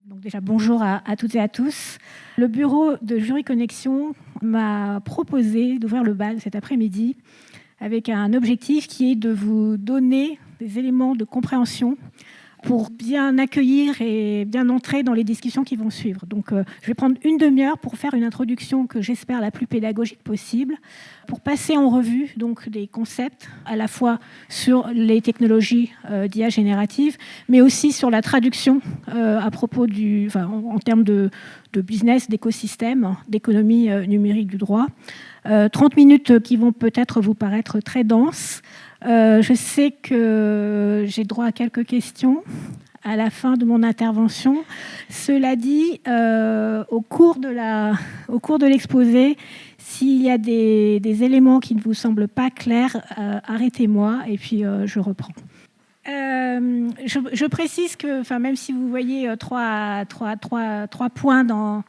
Donc déjà, bonjour à toutes et à tous. Le bureau de Jury Connexion m'a proposé d'ouvrir le bal cet après-midi avec un objectif qui est de vous donner des éléments de compréhension pour bien accueillir et bien entrer dans les discussions qui vont suivre. Donc, je vais prendre une demi-heure pour faire une introduction que j'espère la plus pédagogique possible, pour passer en revue donc, des concepts à la fois sur les technologies d'IA générative, mais aussi sur la traduction à propos en termes de business, d'écosystème, d'économie numérique du droit. 30 minutes qui vont peut-être vous paraître très denses. Je sais que j'ai droit à quelques questions à la fin de mon intervention. Cela dit, au cours de l'exposé, s'il y a des éléments qui ne vous semblent pas clairs, arrêtez-moi et puis je reprends. Je précise que, même si vous voyez trois points dans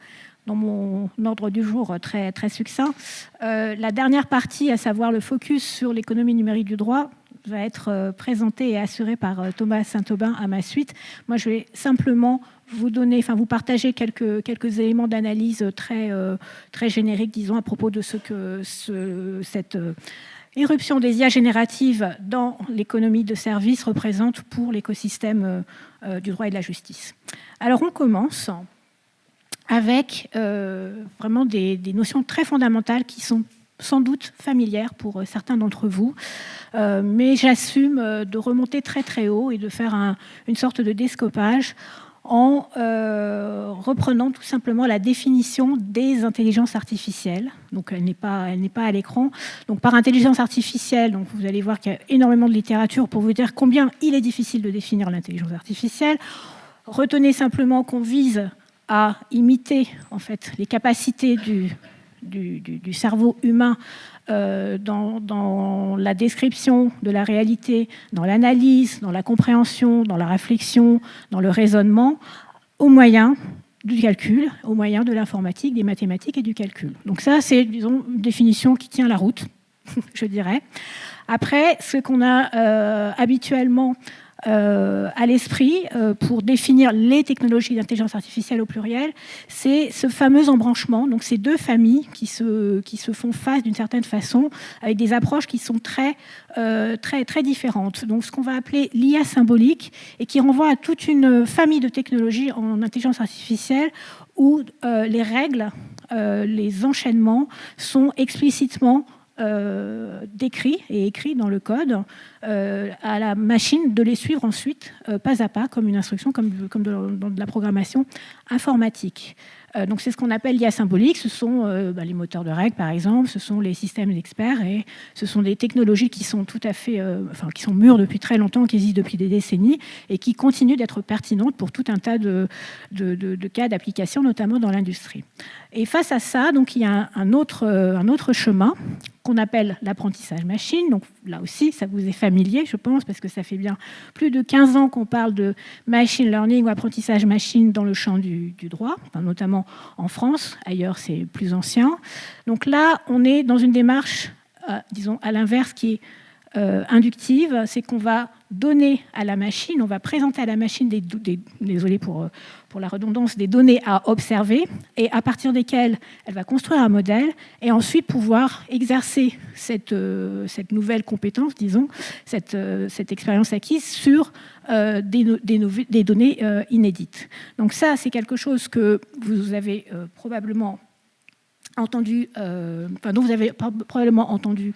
mon ordre du jour très, très succinct, la dernière partie, à savoir le focus sur l'économie numérique du droit, va être présentée et assurée par Thomas Saint-Aubin à ma suite. Moi, je vais simplement vous partager quelques éléments d'analyse très, très génériques, disons, à propos de cette éruption des IA génératives dans l'économie de services représente pour l'écosystème du droit et de la justice. Alors, on commence avec vraiment des notions très fondamentales qui sont sans doute familières pour certains d'entre vous, mais j'assume de remonter très très haut et de faire une sorte de déscopage en reprenant tout simplement la définition des intelligences artificielles. Donc elle n'est pas à l'écran. Donc par intelligence artificielle, donc vous allez voir qu'il y a énormément de littérature pour vous dire combien il est difficile de définir l'intelligence artificielle. Retenez simplement qu'on vise à imiter en fait les capacités du cerveau humain dans la description de la réalité, dans l'analyse, dans la compréhension, dans la réflexion, dans le raisonnement, au moyen du calcul, au moyen de l'informatique, des mathématiques et du calcul. Donc ça, c'est, disons, une définition qui tient la route, je dirais. Après, ce qu'on a habituellement à l'esprit pour définir les technologies d'intelligence artificielle au pluriel, c'est ce fameux embranchement, donc ces deux familles qui se font face d'une certaine façon, avec des approches qui sont très, très, très différentes. Donc ce qu'on va appeler l'IA symbolique, et qui renvoie à toute une famille de technologies en intelligence artificielle où les règles, les enchaînements sont explicitement décrits et écrits dans le code à la machine de les suivre ensuite pas à pas comme une instruction, comme dans de la programmation informatique. Donc c'est ce qu'on appelle l'IA symbolique. Ce sont les moteurs de règles par exemple, ce sont les systèmes d'experts et ce sont des technologies qui sont tout à fait, qui sont mûres depuis très longtemps, qui existent depuis des décennies et qui continuent d'être pertinentes pour tout un tas de cas d'application, notamment dans l'industrie. Et face à ça, donc il y a un autre chemin qu'on appelle l'apprentissage machine. Donc là aussi, ça vous est familier, je pense, parce que ça fait bien plus de 15 ans qu'on parle de machine learning ou apprentissage machine dans le champ du droit, notamment en France. Ailleurs, c'est plus ancien. Donc là, on est dans une démarche, disons, à l'inverse, qui est inductive. C'est qu'on va donner à la machine, on va présenter à la machine désolé pour la redondance, des données à observer et à partir desquelles elle va construire un modèle et ensuite pouvoir exercer cette nouvelle compétence, disons, cette expérience acquise sur des données inédites. Donc ça, c'est quelque chose que vous avez probablement dont vous avez probablement entendu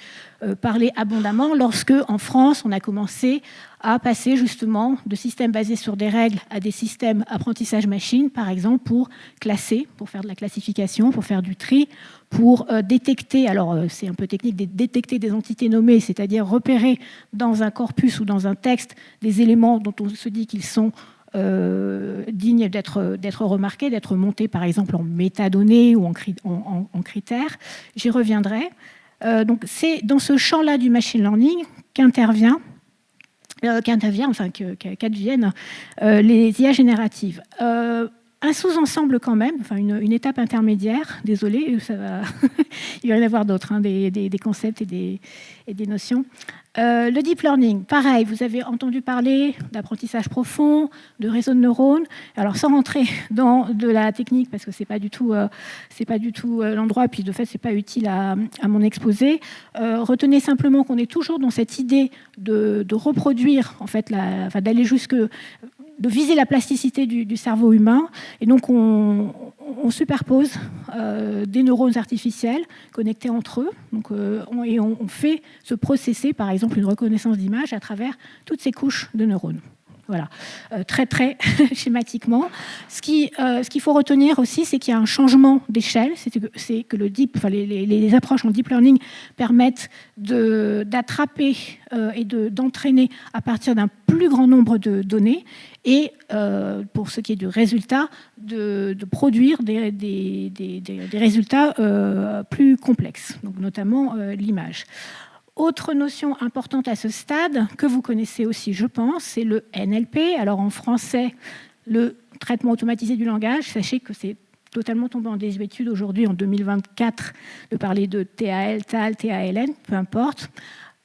parler abondamment lorsque, en France, on a commencé à passer justement de systèmes basés sur des règles à des systèmes apprentissage machine, par exemple, pour classer, pour faire de la classification, pour faire du tri, pour détecter, alors c'est un peu technique, détecter des entités nommées, c'est-à-dire repérer dans un corpus ou dans un texte des éléments dont on se dit qu'ils sont dignes d'être remarqués, d'être montés par exemple en métadonnées ou en critères. J'y reviendrai. Donc c'est dans ce champ-là du machine learning qu'adviennent les IA génératives. un sous-ensemble quand même, enfin une étape intermédiaire, désolé, ça va il va y en avoir d'autres, hein, des concepts et des notions. Le deep learning, pareil, vous avez entendu parler d'apprentissage profond, de réseau de neurones. Alors sans rentrer dans de la technique, parce que c'est pas du tout l'endroit, puis de fait c'est pas utile à mon exposé. Retenez simplement qu'on est toujours dans cette idée de reproduire, en fait, d'aller de viser la plasticité du cerveau humain. Et donc, on superpose des neurones artificiels connectés entre eux. Donc, on fait se processer, par exemple, une reconnaissance d'image à travers toutes ces couches de neurones. Voilà, très très schématiquement. Ce qu'il faut retenir aussi, c'est qu'il y a un changement d'échelle. C'est que les approches en deep learning permettent d'attraper et d'entraîner à partir d'un plus grand nombre de données et, pour ce qui est du résultat, de produire des résultats plus complexes, donc notamment l'image. Autre notion importante à ce stade, que vous connaissez aussi, je pense, c'est le NLP. Alors en français, le traitement automatisé du langage. Sachez que c'est totalement tombé en désuétude aujourd'hui, en 2024, de parler de TAL, TAL, TALN, peu importe.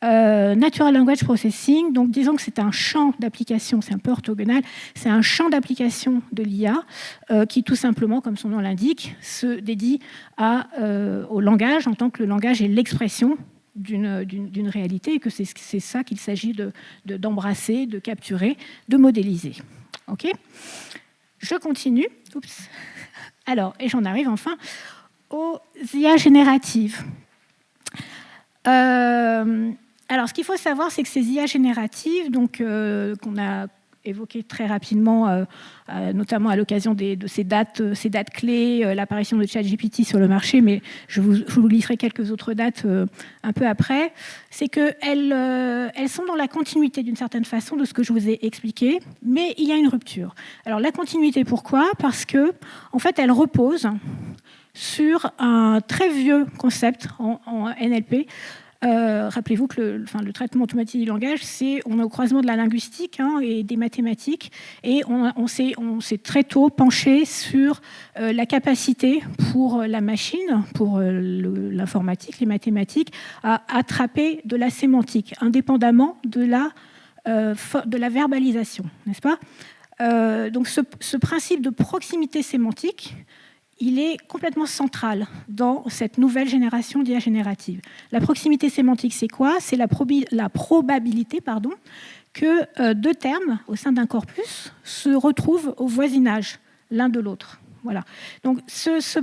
Natural Language Processing, donc disons que c'est un champ d'application, c'est un peu orthogonal, c'est un champ d'application de l'IA qui tout simplement, comme son nom l'indique, se dédie au langage en tant que le langage est l'expression d'une réalité et que c'est ça qu'il s'agit d'embrasser, de capturer, de modéliser. Ok ? Je continue. Oups. Alors, et j'en arrive enfin aux IA génératives. Alors, ce qu'il faut savoir, c'est que ces IA génératives, donc, qu'on a évoquées très rapidement, notamment à l'occasion de ces dates clés, l'apparition de ChatGPT sur le marché, mais je vous listerai quelques autres dates un peu après, c'est qu'elles sont dans la continuité d'une certaine façon de ce que je vous ai expliqué, mais il y a une rupture. Alors, la continuité, pourquoi ? Parce que, en fait, elles reposent sur un très vieux concept en NLP. Rappelez-vous que le traitement automatisé du langage, on est au croisement de la linguistique et des mathématiques, et on s'est très tôt penché sur la capacité pour la machine, pour l'informatique, les mathématiques, à attraper de la sémantique, indépendamment de la verbalisation, n'est-ce pas ? Donc ce principe de proximité sémantique, il est complètement central dans cette nouvelle génération d'IA générative. La proximité sémantique, c'est quoi ? C'est la probabilité que deux termes au sein d'un corpus se retrouvent au voisinage l'un de l'autre. Voilà. Donc cet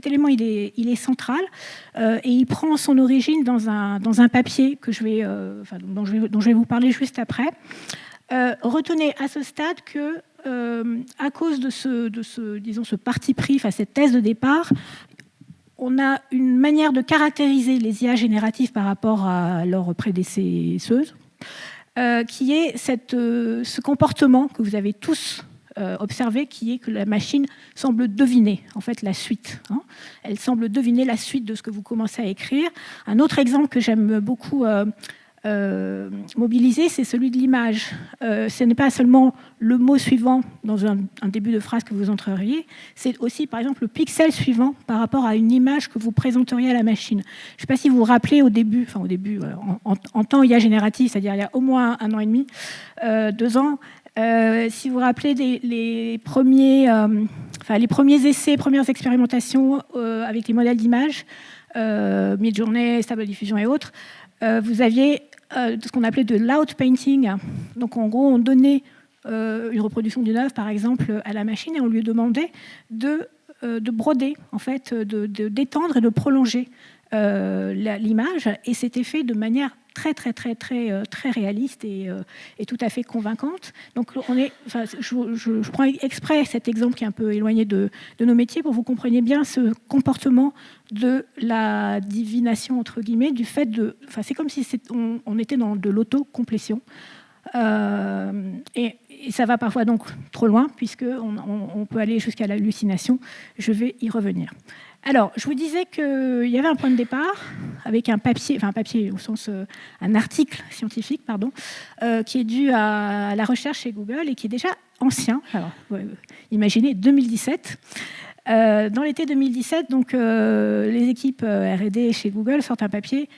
élément, il est central et il prend son origine dans un papier dont je vais vous parler juste après. Retenez à ce stade que à cause de ce parti pris, cette thèse de départ, on a une manière de caractériser les IA génératives par rapport à leurs prédécesseuses, qui est ce comportement que vous avez tous observé, qui est que la machine semble deviner en fait la suite. Elle semble deviner la suite de ce que vous commencez à écrire. Un autre exemple que j'aime beaucoup mobilisé, c'est celui de l'image. Ce n'est pas seulement le mot suivant dans un début de phrase que vous entreriez, c'est aussi par exemple le pixel suivant par rapport à une image que vous présenteriez à la machine. Je ne sais pas si vous vous rappelez au début, en temps IA génératif, c'est-à-dire il y a au moins 1 an et demi, 2 ans, si vous vous rappelez les premiers essais, premières expérimentations avec les modèles d'image, Midjourney, Stable Diffusion et autres, vous aviez ce qu'on appelait de l'out painting. Donc en gros, on donnait une reproduction d'une œuvre, par exemple, à la machine et on lui demandait de broder, en fait, d'étendre et de prolonger l'image. Et c'était fait de manière très réaliste et tout à fait convaincante. Donc je prends exprès cet exemple qui est un peu éloigné de nos métiers pour que vous compreniez bien ce comportement de la divination, entre guillemets, du fait c'est comme si on était dans de l'autocomplétion. Et ça va parfois donc trop loin, puisqu'on peut aller jusqu'à l'hallucination. Je vais y revenir. Alors, je vous disais qu'il y avait un point de départ avec un papier au sens un article scientifique, qui est dû à la recherche chez Google et qui est déjà ancien. Alors, imaginez 2017. Dans l'été 2017, donc, les équipes R&D chez Google sortent un papier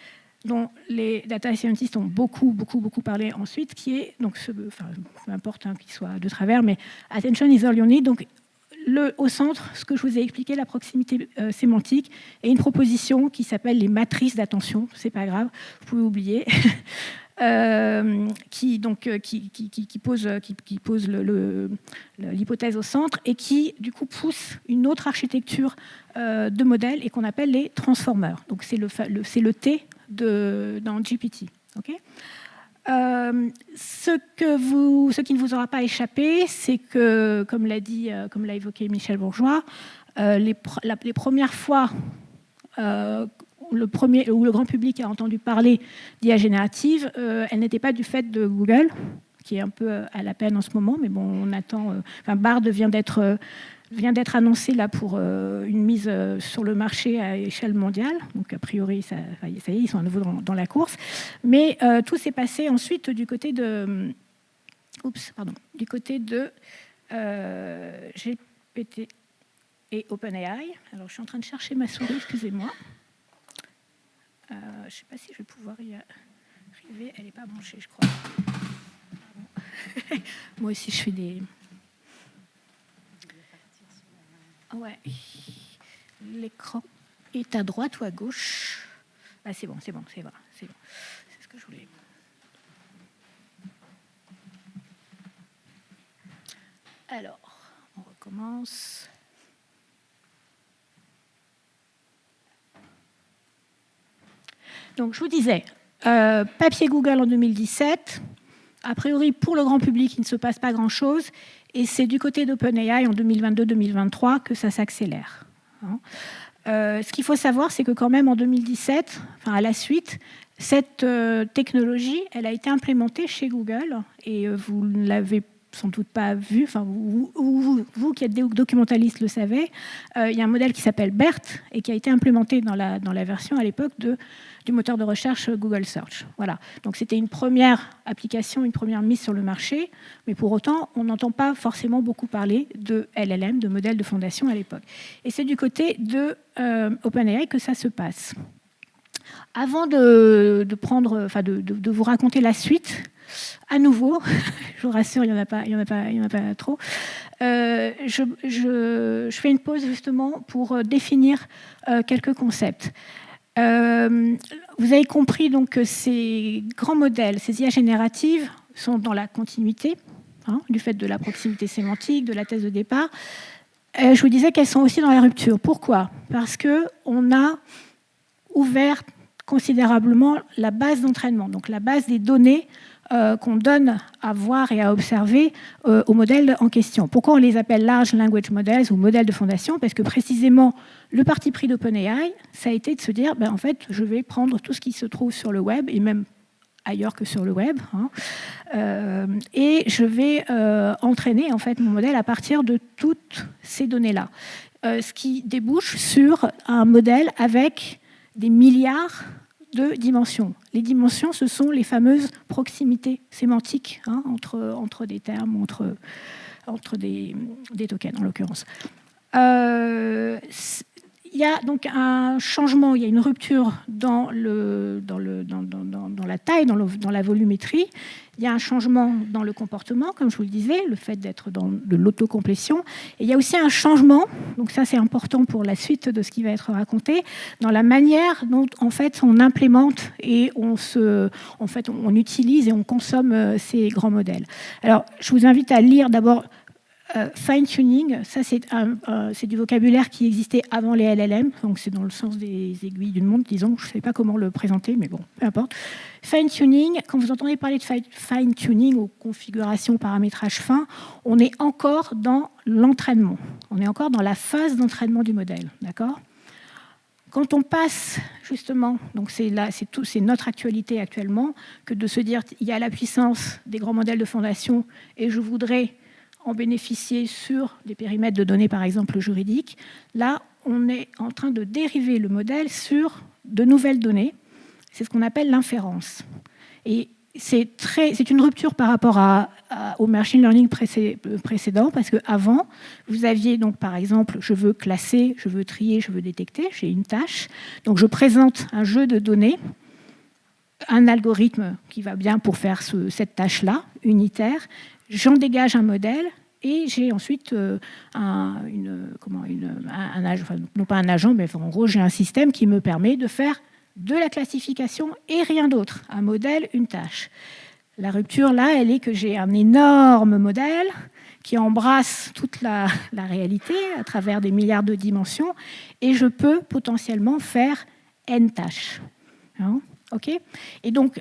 dont les data scientists ont beaucoup parlé ensuite, qui est, donc, peu importe qu'il soit de travers, mais Attention is all you need. Donc, au centre, ce que je vous ai expliqué, la proximité sémantique, et une proposition qui s'appelle les matrices d'attention. C'est pas grave, vous pouvez oublier. Qui pose l'hypothèse au centre et qui, du coup, pousse une autre architecture de modèles et qu'on appelle les transformers. Donc, c'est le T dans GPT. Okay. Ce qui ne vous aura pas échappé, c'est que, comme l'a évoqué Michel Bourgeois, les premières fois où le grand public a entendu parler d'IA générative, elle n'était pas du fait de Google, qui est un peu à la peine en ce moment, mais bon, on attend. Bard vient d'être annoncé là pour une mise sur le marché à échelle mondiale. Donc a priori, ça y est, ils sont à nouveau dans la course. Mais tout s'est passé ensuite du côté de GPT et OpenAI. Alors, je suis en train de chercher ma souris, excusez-moi. Je ne sais pas si je vais pouvoir y arriver. Elle n'est pas branchée, je crois. Moi aussi, je fais des... Ouais. L'écran est à droite ou à gauche? Ah, c'est bon. C'est ce que je voulais. Alors, on recommence. Donc, je vous disais, papier Google en 2017. A priori, pour le grand public, il ne se passe pas grand-chose. Et c'est du côté d'OpenAI en 2022-2023 que ça s'accélère. Ce qu'il faut savoir, c'est que quand même en 2017, à la suite, cette technologie, elle a été implémentée chez Google. Et vous ne l'avez sans doute pas vu, vous qui êtes documentaliste le savez, il y a un modèle qui s'appelle BERT et qui a été implémenté dans la version à l'époque du moteur de recherche Google Search. Voilà. Donc c'était une première application, une première mise sur le marché, mais pour autant, on n'entend pas forcément beaucoup parler de LLM, de modèle de fondation à l'époque. Et c'est du côté de OpenAI que ça se passe. Avant de vous raconter la suite, à nouveau, je vous rassure, il n'y en a pas trop. Je fais une pause justement pour définir quelques concepts. Vous avez compris donc que ces grands modèles, ces IA génératives, sont dans la continuité, du fait de la proximité sémantique, de la thèse de départ. Je vous disais qu'elles sont aussi dans la rupture. Pourquoi? Parce qu'on a ouvert considérablement la base d'entraînement, donc la base des données qu'on donne à voir et à observer aux modèles en question. Pourquoi on les appelle Large Language Models ou modèles de fondation? Parce que précisément, le parti pris d'OpenAI, ça a été de se dire, en fait, je vais prendre tout ce qui se trouve sur le web, et même ailleurs que sur le web, et je vais entraîner en fait, mon modèle à partir de toutes ces données-là. Ce qui débouche sur un modèle avec des milliards de dimensions. Les dimensions, ce sont les fameuses proximités sémantiques entre des termes, entre des tokens, en l'occurrence. Il y a donc un changement, il y a une rupture dans la taille, dans la volumétrie. Il y a un changement dans le comportement, comme je vous le disais, le fait d'être dans de l'autocomplétion. Et il y a aussi un changement, donc ça c'est important pour la suite de ce qui va être raconté, dans la manière dont en fait on implémente et on utilise et on consomme ces grands modèles. Alors je vous invite à lire d'abord fine-tuning, ça c'est du vocabulaire qui existait avant les LLM, donc c'est dans le sens des aiguilles d'une montre, disons, je ne sais pas comment le présenter, mais bon, peu importe. Fine-tuning, quand vous entendez parler de fine-tuning ou configuration, paramétrage fin, on est encore dans l'entraînement, on est encore dans la phase d'entraînement du modèle, d'accord ? Quand on passe, justement, donc c'est notre actualité actuellement, que de se dire, il y a la puissance des grands modèles de fondation et je voudrais en bénéficier sur des périmètres de données, par exemple juridiques. Là, on est en train de dériver le modèle sur de nouvelles données. C'est ce qu'on appelle l'inférence. Et c'est une rupture par rapport au machine learning précédent, parce qu'avant, vous aviez donc par exemple, je veux classer, je veux trier, je veux détecter, j'ai une tâche, donc je présente un jeu de données, un algorithme qui va bien pour faire cette tâche-là, unitaire, j'en dégage un modèle, et j'ai ensuite non pas un agent, mais en gros, j'ai un système qui me permet de faire de la classification et rien d'autre. Un modèle, une tâche. La rupture, là, elle est que j'ai un énorme modèle qui embrasse toute la réalité à travers des milliards de dimensions, et je peux potentiellement faire n tâches. Hein, ok ? Et donc,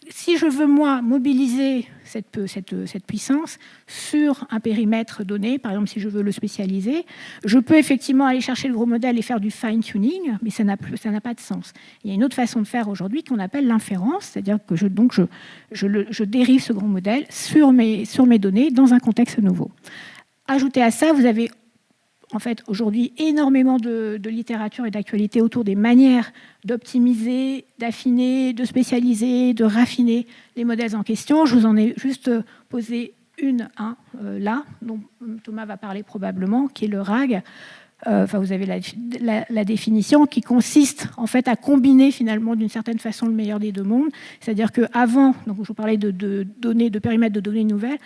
si je veux, moi, mobiliser cette puissance sur un périmètre donné, par exemple, si je veux le spécialiser, je peux effectivement aller chercher le gros modèle et faire du fine-tuning, mais ça n'a pas de sens. Il y a une autre façon de faire aujourd'hui qu'on appelle l'inférence, c'est-à-dire que je dérive ce gros modèle sur mes données dans un contexte nouveau. Ajouté à ça, vous avez en fait aujourd'hui énormément de littérature et d'actualité autour des manières d'optimiser, d'affiner, de spécialiser, de raffiner les modèles en question. Je vous en ai juste posé là, dont Thomas va parler probablement, qui est le RAG. Vous avez la définition qui consiste en fait à combiner finalement d'une certaine façon le meilleur des deux mondes. C'est-à-dire qu'avant, donc je vous parlais de périmètres de données nouvelles,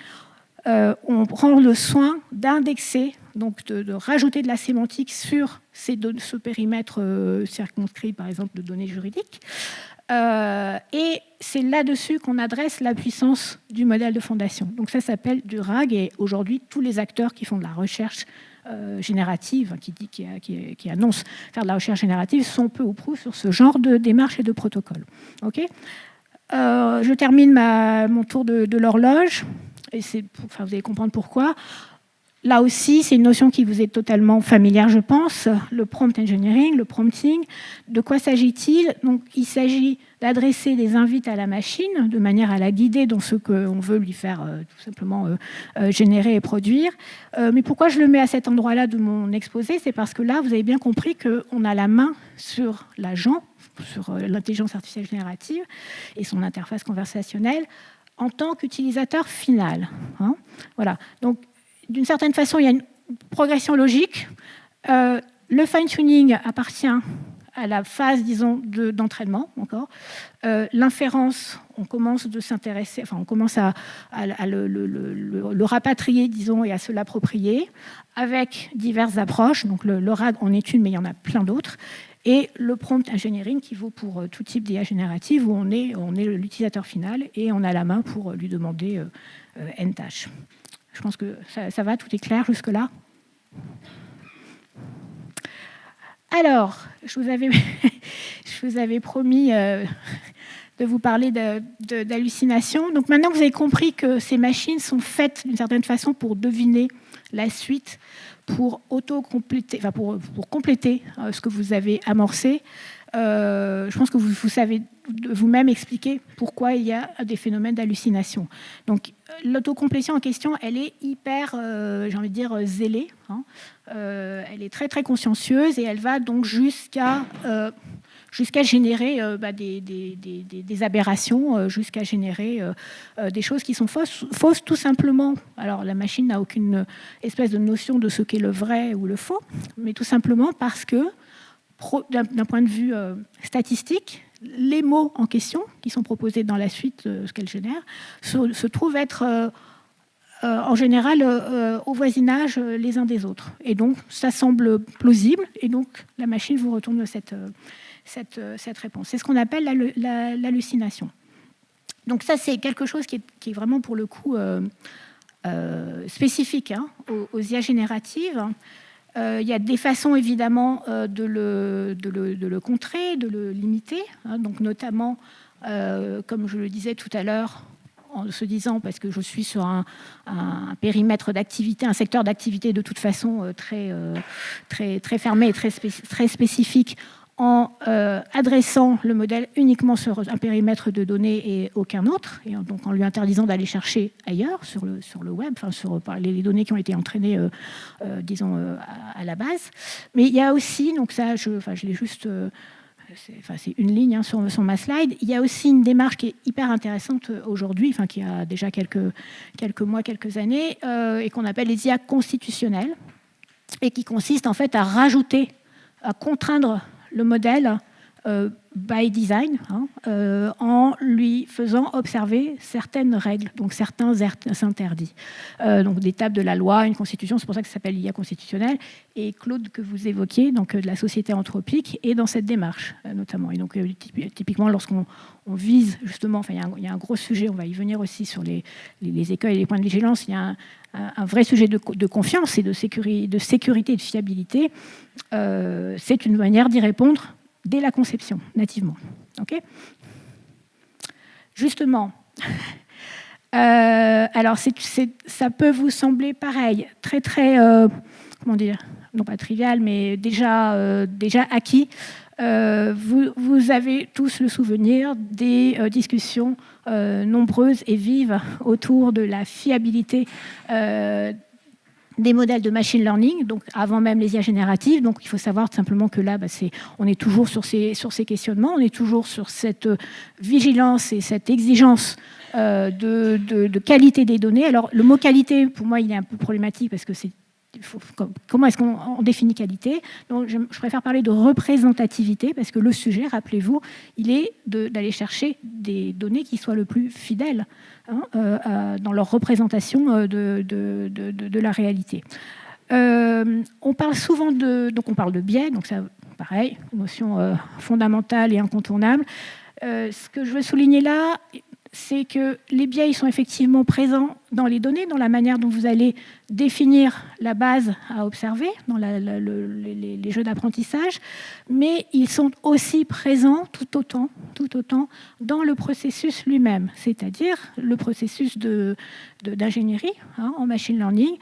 on prend le soin d'indexer, donc de rajouter de la sémantique sur ce périmètre circonscrit, par exemple, de données juridiques. Et c'est là-dessus qu'on adresse la puissance du modèle de fondation. Donc ça s'appelle du RAG, et aujourd'hui, tous les acteurs qui font de la recherche générative, qui annoncent faire de la recherche générative, sont peu ou prou sur ce genre de démarche et de protocole. Okay, je termine mon tour de l'horloge. Et vous allez comprendre pourquoi. Là aussi, c'est une notion qui vous est totalement familière, je pense, le prompt engineering, le prompting. De quoi s'agit-il ? Donc, il s'agit d'adresser des invites à la machine de manière à la guider dans ce qu'on veut lui faire tout simplement générer et produire. Mais pourquoi je le mets à cet endroit-là de mon exposé ? C'est parce que là, vous avez bien compris qu'on a la main sur l'agent, sur l'intelligence artificielle générative et son interface conversationnelle, en tant qu'utilisateur final. Hein, voilà. Donc, d'une certaine façon, il y a une progression logique. Le fine-tuning appartient à la phase, disons, d'entraînement. Encore. L'inférence, on commence de s'intéresser, on commence à le rapatrier, disons, et à se l'approprier avec diverses approches. Donc, le RAG en est une, mais il y en a plein d'autres. Et le prompt engineering qui vaut pour tout type d'IA générative, où on est l'utilisateur final et on a la main pour lui demander N tâches. Je pense que ça va, tout est clair jusque-là. Alors, je vous avais promis de vous parler d'hallucinations. Donc maintenant que vous avez compris que ces machines sont faites d'une certaine façon pour deviner la suite, pour compléter ce que vous avez amorcé, je pense que vous savez vous-même expliquer pourquoi il y a des phénomènes d'hallucination. Donc l'autocomplétion en question, elle est hyper, j'ai envie de dire, zélée. Hein. Elle est très très consciencieuse et elle va donc jusqu'à générer des aberrations, jusqu'à générer des choses qui sont fausses tout simplement. Alors la machine n'a aucune espèce de notion de ce qu'est le vrai ou le faux, mais tout simplement parce que, d'un point de vue statistique, les mots en question qui sont proposés dans la suite, ce qu'elle génère, se trouvent être en général au voisinage les uns des autres. Et donc ça semble plausible, et donc la machine vous retourne cette réponse. C'est ce qu'on appelle l'hallucination. Donc ça, c'est quelque chose qui est vraiment, pour le coup, spécifique aux IA génératives. Il y a des façons, évidemment, de le contrer, de le limiter. Donc notamment, comme je le disais tout à l'heure, en se disant, parce que je suis sur un périmètre d'activité, un secteur d'activité de toute façon très fermé et très spécifique, en adressant le modèle uniquement sur un périmètre de données et aucun autre, et donc en lui interdisant d'aller chercher ailleurs sur le web, sur les données qui ont été entraînées, disons, à la base. Mais il y a aussi, donc ça, je l'ai juste c'est une ligne hein, sur ma slide. Il y a aussi une démarche qui est hyper intéressante aujourd'hui, qui a déjà quelques mois, quelques années, et qu'on appelle les IA constitutionnelles, et qui consiste en fait à rajouter, à contraindre le modèle by design, en lui faisant observer certaines règles, donc certains interdits. Donc des tables de la loi, une constitution, c'est pour ça que ça s'appelle l'IA constitutionnelle. Et Claude, que vous évoquiez, donc de la société anthropique, est dans cette démarche notamment. Et donc typiquement, lorsqu'on vise justement, il y a un gros sujet, on va y venir aussi sur les écueils et les points de vigilance, il y a un vrai sujet de confiance et de sécurité et de fiabilité. C'est une manière d'y répondre dès la conception, nativement. Okay, justement, alors ça peut vous sembler pareil, très, comment dire, non pas trivial, mais déjà acquis. Vous avez tous le souvenir des discussions nombreuses et vives autour de la fiabilité des modèles de machine learning, donc avant même les IA génératives. Donc il faut savoir tout simplement que là, on est toujours sur ces questionnements, on est toujours sur cette vigilance et cette exigence de qualité des données. Alors le mot qualité, pour moi, il est un peu problématique parce que comment est-ce qu'on définit qualité? Donc, je préfère parler de représentativité parce que le sujet, rappelez-vous, il est d'aller chercher des données qui soient le plus fidèles dans leur représentation de la réalité. On parle souvent on parle de biais, donc ça, pareil, notion fondamentale et incontournable. Ce que je veux souligner là, c'est que les biais ils sont effectivement présents dans les données, dans la manière dont vous allez définir la base à observer, dans les jeux d'apprentissage, mais ils sont aussi présents tout autant dans le processus lui-même, c'est-à-dire le processus d'ingénierie en machine learning.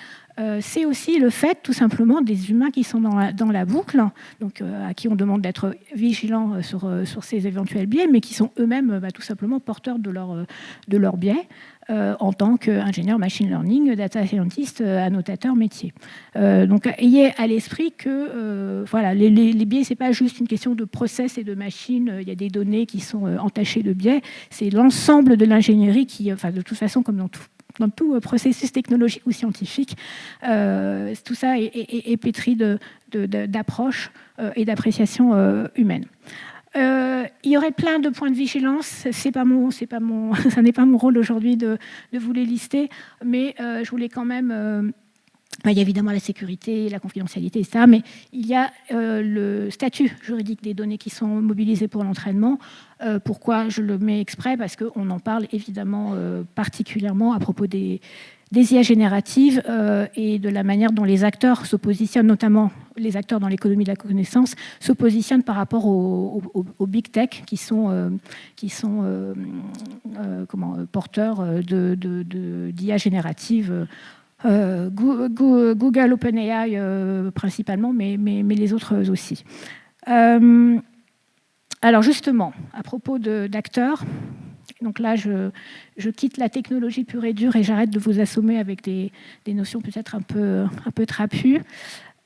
C'est aussi le fait, tout simplement, des humains qui sont dans la boucle, donc à qui on demande d'être vigilants sur ces éventuels biais, mais qui sont eux-mêmes tout simplement porteurs de leurs biais en tant qu'ingénieur machine learning, data scientist, annotateur métier. Donc ayez à l'esprit que voilà, les biais, c'est pas juste une question de process et de machine. Il y a des données qui sont entachées de biais. C'est l'ensemble de l'ingénierie qui, de toute façon, comme dans tout processus technologique ou scientifique, tout ça est pétri d'approches et d'appréciation humaine. Il y aurait plein de points de vigilance. Ça n'est pas mon rôle aujourd'hui de vous les lister, mais je voulais quand même. Il y a évidemment la sécurité, la confidentialité, etc. Mais il y a le statut juridique des données qui sont mobilisées pour l'entraînement. Pourquoi je le mets exprès? Parce qu'on en parle évidemment particulièrement à propos des IA génératives et de la manière dont les acteurs se positionnent, notamment les acteurs dans l'économie de la connaissance, se positionnent par rapport aux big tech qui sont porteurs d'IA génératives. Google, OpenAI principalement, mais les autres aussi. Alors justement, à propos d'acteurs, donc là je quitte la technologie pure et dure et j'arrête de vous assommer avec des notions peut-être un peu trapues.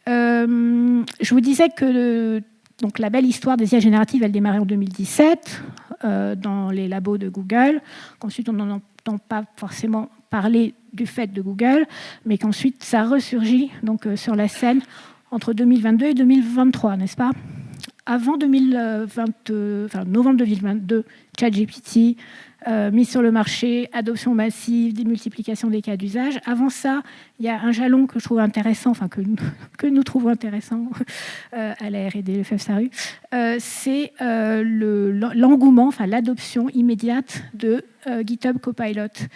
Je vous disais que donc la belle histoire des IA génératives, elle démarrait en 2017 dans les labos de Google, qu'ensuite on n'en entend pas forcément parler du fait de Google, mais qu'ensuite ça ressurgit donc, sur la scène entre 2022 et 2023, n'est-ce pas? Avant novembre 2022, ChatGPT, mise sur le marché, adoption massive, démultiplication des cas d'usage. Avant ça, il y a un jalon que je trouve intéressant, que nous trouvons intéressant à la R&D, le FEFSARU, c'est l'engouement, l'adoption immédiate de GitHub Copilot.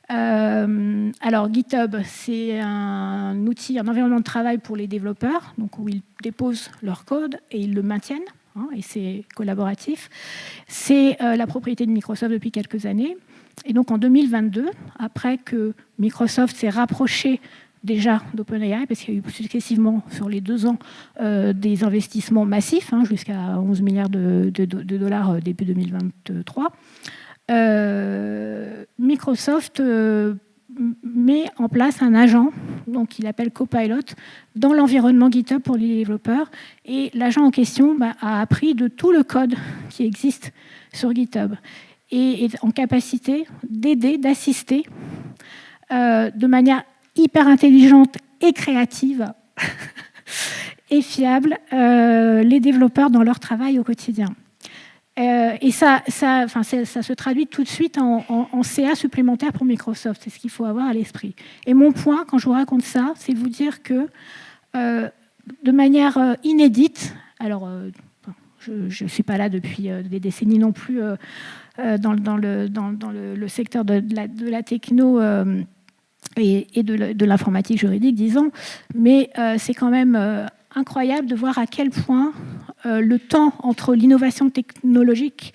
Alors GitHub, c'est un outil, un environnement de travail pour les développeurs, donc où ils déposent leur code et ils le maintiennent, et c'est collaboratif. C'est la propriété de Microsoft depuis quelques années. Et donc en 2022, après que Microsoft s'est rapproché déjà d'OpenAI, parce qu'il y a eu successivement sur les 2 ans des investissements massifs, jusqu'à 11 milliards de dollars début 2023, Microsoft met en place un agent donc qu'il appelle Copilot, dans l'environnement GitHub pour les développeurs. Et l'agent en question a appris de tout le code qui existe sur GitHub et est en capacité d'aider, d'assister de manière hyper intelligente et créative et fiable les développeurs dans leur travail au quotidien. Et ça se traduit tout de suite en CA supplémentaire pour Microsoft. C'est ce qu'il faut avoir à l'esprit. Et mon point, quand je vous raconte ça, c'est vous dire que de manière inédite, alors je ne suis pas là depuis des décennies non plus dans le secteur de la techno et de l'informatique juridique, disons, mais c'est quand même incroyable de voir à quel point le temps entre l'innovation technologique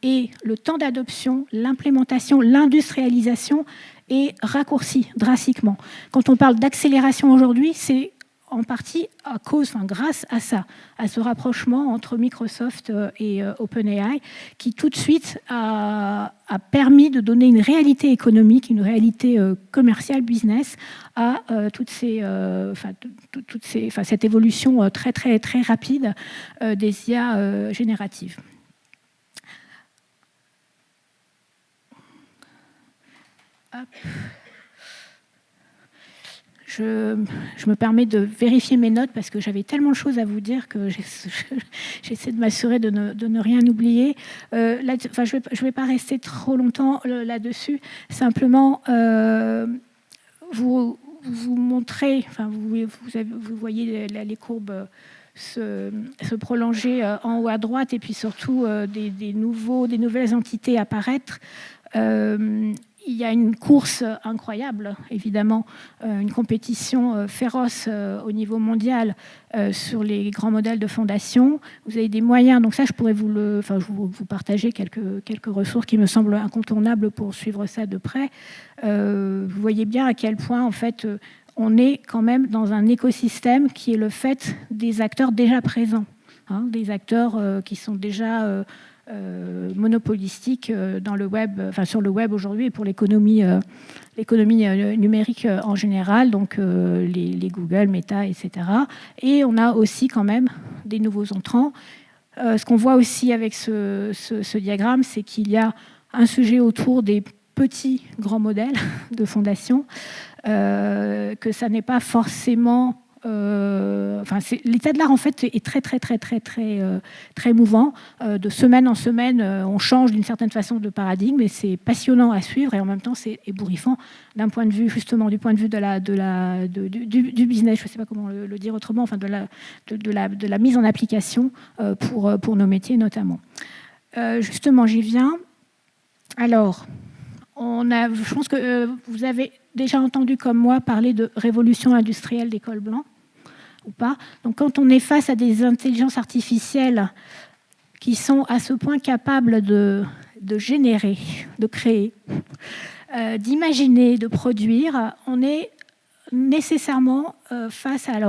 et le temps d'adoption, l'implémentation, l'industrialisation est raccourci drastiquement. Quand on parle d'accélération aujourd'hui, c'est en partie grâce à ça, à ce rapprochement entre Microsoft et OpenAI, qui tout de suite a permis de donner une réalité économique, une réalité commerciale, business, à cette évolution très, très, très rapide des IA génératives. Hop. Je me permets de vérifier mes notes parce que j'avais tellement de choses à vous dire que j'essaie de m'assurer de ne rien oublier. Je vais pas rester trop longtemps là-dessus. Simplement, vous montrer, vous voyez les courbes se prolonger en haut à droite et puis surtout des nouvelles entités apparaître. Il y a une course incroyable, évidemment, une compétition féroce au niveau mondial sur les grands modèles de fondation. Vous avez des moyens, donc ça, je pourrais vous partager quelques ressources qui me semblent incontournables pour suivre ça de près. Vous voyez bien à quel point, en fait, on est quand même dans un écosystème qui est le fait des acteurs déjà présents, des acteurs qui sont déjà monopolistique dans le web, sur le web aujourd'hui et pour l'économie numérique en général, donc les Google, Meta, etc. Et on a aussi quand même des nouveaux entrants. Ce qu'on voit aussi avec ce diagramme, c'est qu'il y a un sujet autour des petits grands modèles de fondation, que ça n'est pas forcément l'état de l'art en fait est très très très très très très mouvant. De semaine en semaine, on change d'une certaine façon de paradigme et c'est passionnant à suivre et en même temps c'est ébouriffant d'un point de vue justement du point de vue du business. Je ne sais pas comment le dire autrement. De la mise en application pour nos métiers notamment. Justement, j'y viens. Alors, je pense que vous avez déjà entendu comme moi parler de révolution industrielle des cols blancs. Ou pas. Donc, quand on est face à des intelligences artificielles qui sont à ce point capables de générer, de créer, d'imaginer, de produire, on est nécessairement face à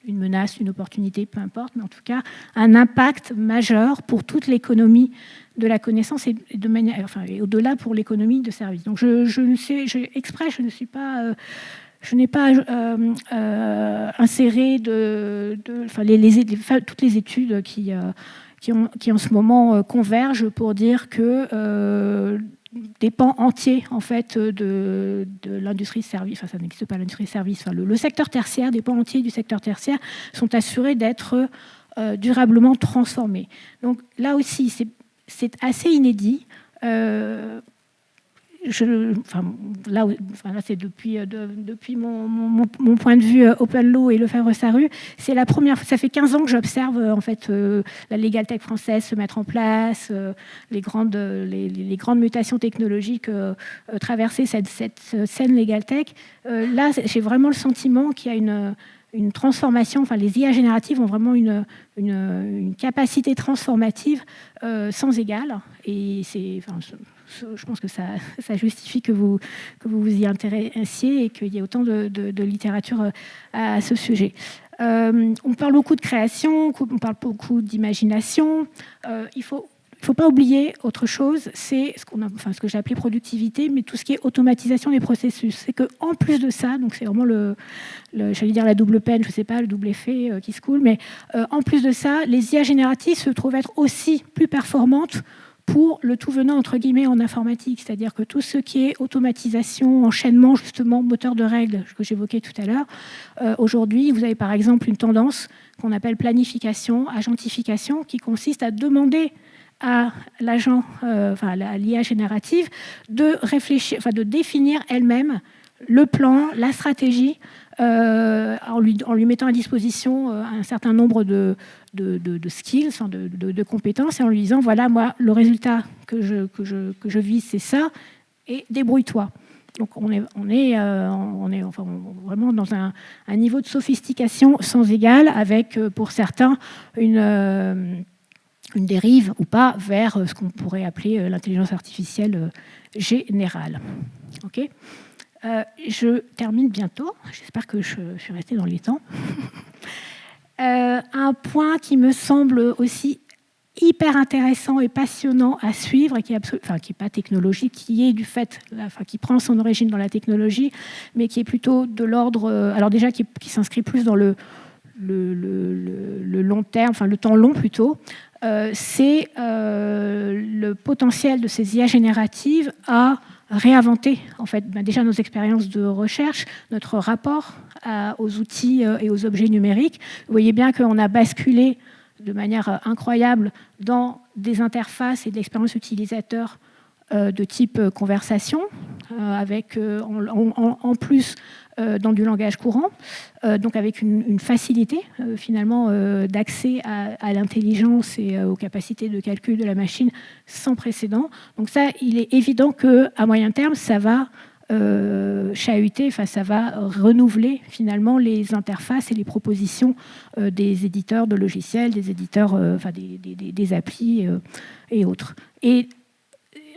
une menace, une opportunité, peu importe, mais en tout cas un impact majeur pour toute l'économie de la connaissance et au-delà pour l'économie de services. Donc, je ne suis pas... je n'ai pas inséré toutes les études qui en ce moment convergent pour dire que des pans entiers en fait, de l'industrie service, ça n'existe pas l'industrie service, le secteur tertiaire, des pans entiers du secteur tertiaire sont assurés d'être durablement transformés. Donc là aussi, c'est assez inédit. Là, c'est depuis mon point de vue Open Law et Lefebvre-Sarrut, c'est la première. Ça fait 15 ans que j'observe en fait la Legal Tech française se mettre en place, les grandes mutations technologiques traverser cette scène Legal Tech. Là, j'ai vraiment le sentiment qu'il y a une transformation. Les IA génératives ont vraiment une capacité transformative sans égale, et je pense que ça justifie que vous vous y intéressiez et qu'il y ait autant de littérature à ce sujet. On parle beaucoup de création, on parle beaucoup d'imagination. Il faut il ne faut pas oublier autre chose, c'est ce que j'ai appelé productivité, mais tout ce qui est automatisation des processus. C'est qu'en plus de ça, donc c'est vraiment j'allais dire la double peine, je ne sais pas, le double effet qui se coule, mais en plus de ça, les IA génératives se trouvent être aussi plus performantes pour le tout venant, entre guillemets, en informatique. C'est-à-dire que tout ce qui est automatisation, enchaînement, justement, moteur de règles, que j'évoquais tout à l'heure, aujourd'hui, vous avez par exemple une tendance qu'on appelle planification, agentification, qui consiste à demander à l'agent, à l'IA générative, de réfléchir, de définir elle-même le plan, la stratégie, en lui mettant à disposition un certain nombre de skills, de compétences, et en lui disant, voilà, moi, le résultat que je vise, c'est ça, et débrouille-toi. Donc on est vraiment dans un niveau de sophistication sans égal, avec, pour certains, une dérive ou pas vers ce qu'on pourrait appeler l'intelligence artificielle générale. Ok. Je termine bientôt. J'espère que je suis restée dans les temps. Un point qui me semble aussi hyper intéressant et passionnant à suivre, et qui est pas technologique, qui est du fait, qui prend son origine dans la technologie, mais qui est plutôt de l'ordre, alors déjà qui s'inscrit plus dans le long terme, le temps long plutôt, c'est le potentiel de ces IA génératives à réinventer en fait déjà nos expériences de recherche, notre rapport aux outils et aux objets numériques. Vous voyez bien qu'on a basculé de manière incroyable dans des interfaces et de l'expérience utilisateur de type conversation, avec en plus dans du langage courant, donc avec une facilité finalement d'accès à l'intelligence et aux capacités de calcul de la machine sans précédent. Donc ça, il est évident qu'à moyen terme, ça va chahuter, ça va renouveler finalement les interfaces et les propositions des éditeurs de logiciels, des éditeurs, des applis et autres. Et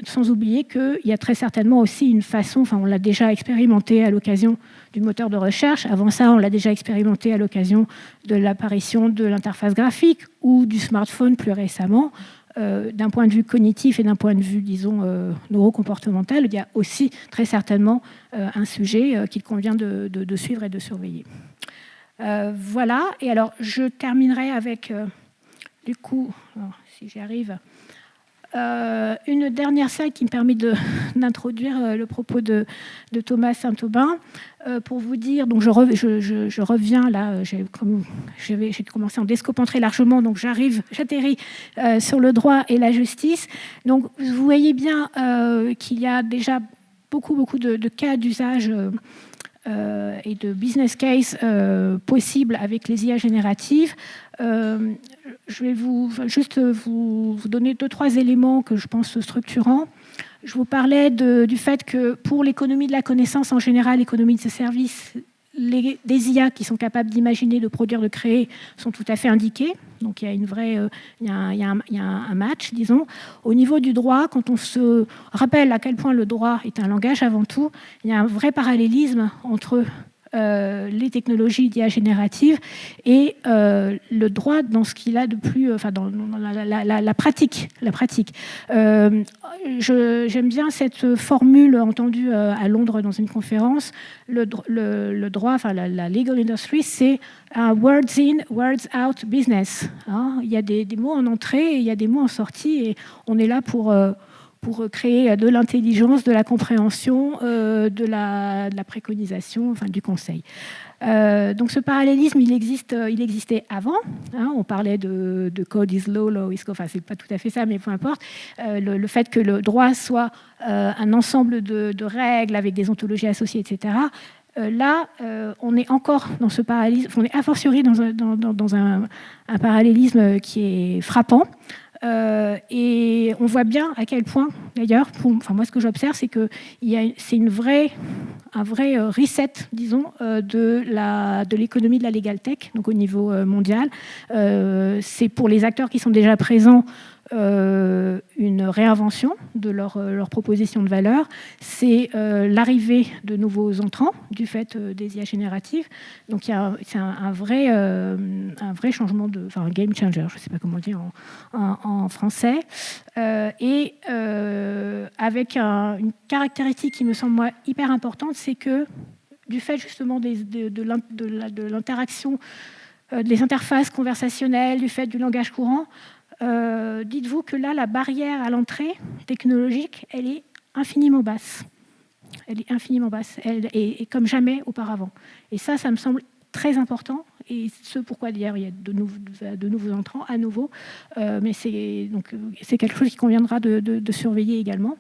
sans oublier qu'il y a très certainement aussi une façon, on l'a déjà expérimenté à l'occasion du moteur de recherche, avant ça on l'a déjà expérimenté à l'occasion de l'apparition de l'interface graphique ou du smartphone plus récemment, d'un point de vue cognitif et d'un point de vue, disons, neurocomportemental, il y a aussi très certainement un sujet qu'il convient de suivre et de surveiller. Voilà, et alors je terminerai avec, du coup, si j'y arrive, une dernière slide qui me permet d'introduire le propos de Thomas Saint-Aubin, pour vous dire, donc je reviens là, j'ai commencé à en descopenser largement, donc j'atterris sur le droit et la justice. Donc vous voyez bien qu'il y a déjà beaucoup de cas d'usage et de business case possibles avec les IA génératives. Je vais juste vous donner 2-3 éléments que je pense structurants. Je vous parlais du fait que pour l'économie de la connaissance en général, l'économie de ces services, des IA qui sont capables d'imaginer, de produire, de créer sont tout à fait indiquées. Donc il y a il y a un match, disons. Au niveau du droit, quand on se rappelle à quel point le droit est un langage avant tout, il y a un vrai parallélisme entre les technologies d'IA générative et le droit dans ce qu'il a de plus, dans la pratique. J'aime bien cette formule entendue à Londres dans une conférence. Le droit, la legal industry, c'est un words in, words out business. Il y a des mots en entrée et il y a des mots en sortie, et on est là pour créer de l'intelligence, de la compréhension, de la préconisation, du conseil. Donc ce parallélisme, il existait avant. On parlait de code is law, law is code. C'est pas tout à fait ça, mais peu importe. Le fait que le droit soit un ensemble de règles avec des ontologies associées, etc. Là, on est encore dans ce parallélisme, on est a fortiori dans un parallélisme qui est frappant. Et on voit bien à quel point, d'ailleurs, moi ce que j'observe, c'est que c'est un vrai reset, disons, de l'économie de la legal tech, donc au niveau mondial. C'est pour les acteurs qui sont déjà présents, une réinvention de leur proposition de valeur, c'est l'arrivée de nouveaux entrants du fait des IA génératives. Donc c'est un vrai changement, un game changer, je ne sais pas comment le dire en français, et avec une caractéristique qui me semble moi hyper importante, c'est que du fait justement de l'interaction, des interfaces conversationnelles, du fait du langage courant, dites-vous que là, la barrière à l'entrée technologique, elle est infiniment basse. Elle est infiniment basse, et comme jamais auparavant. Et ça me semble très important, et ce pourquoi d'ailleurs il y a de nouveaux entrants à nouveau, mais c'est quelque chose qui conviendra de surveiller également.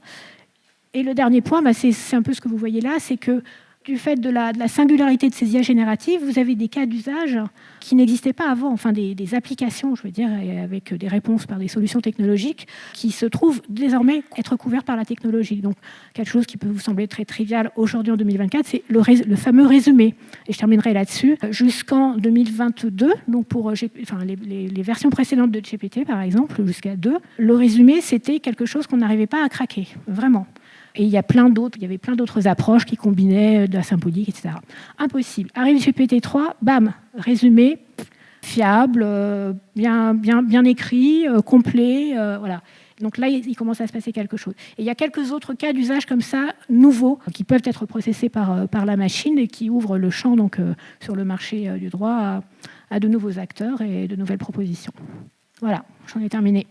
Et le dernier point, c'est un peu ce que vous voyez là, c'est que du fait de la singularité de ces IA génératives, vous avez des cas d'usage qui n'existaient pas avant, enfin des applications, je veux dire, avec des réponses par des solutions technologiques qui se trouvent désormais être couvertes par la technologie. Donc, quelque chose qui peut vous sembler très trivial aujourd'hui en 2024, c'est le fameux résumé. Et je terminerai là-dessus. Jusqu'en 2022, donc pour les versions précédentes de GPT, par exemple, jusqu'à 2, le résumé, c'était quelque chose qu'on n'arrivait pas à craquer, vraiment. Et il y avait plein d'autres approches qui combinaient de la symbolique, etc. Impossible. Arrive GPT-3, bam, résumé, fiable, bien écrit, complet, voilà. Donc là, il commence à se passer quelque chose. Et il y a quelques autres cas d'usage comme ça, nouveaux, qui peuvent être processés par la machine et qui ouvrent le champ donc, sur le marché du droit à de nouveaux acteurs et de nouvelles propositions. Voilà, j'en ai terminé.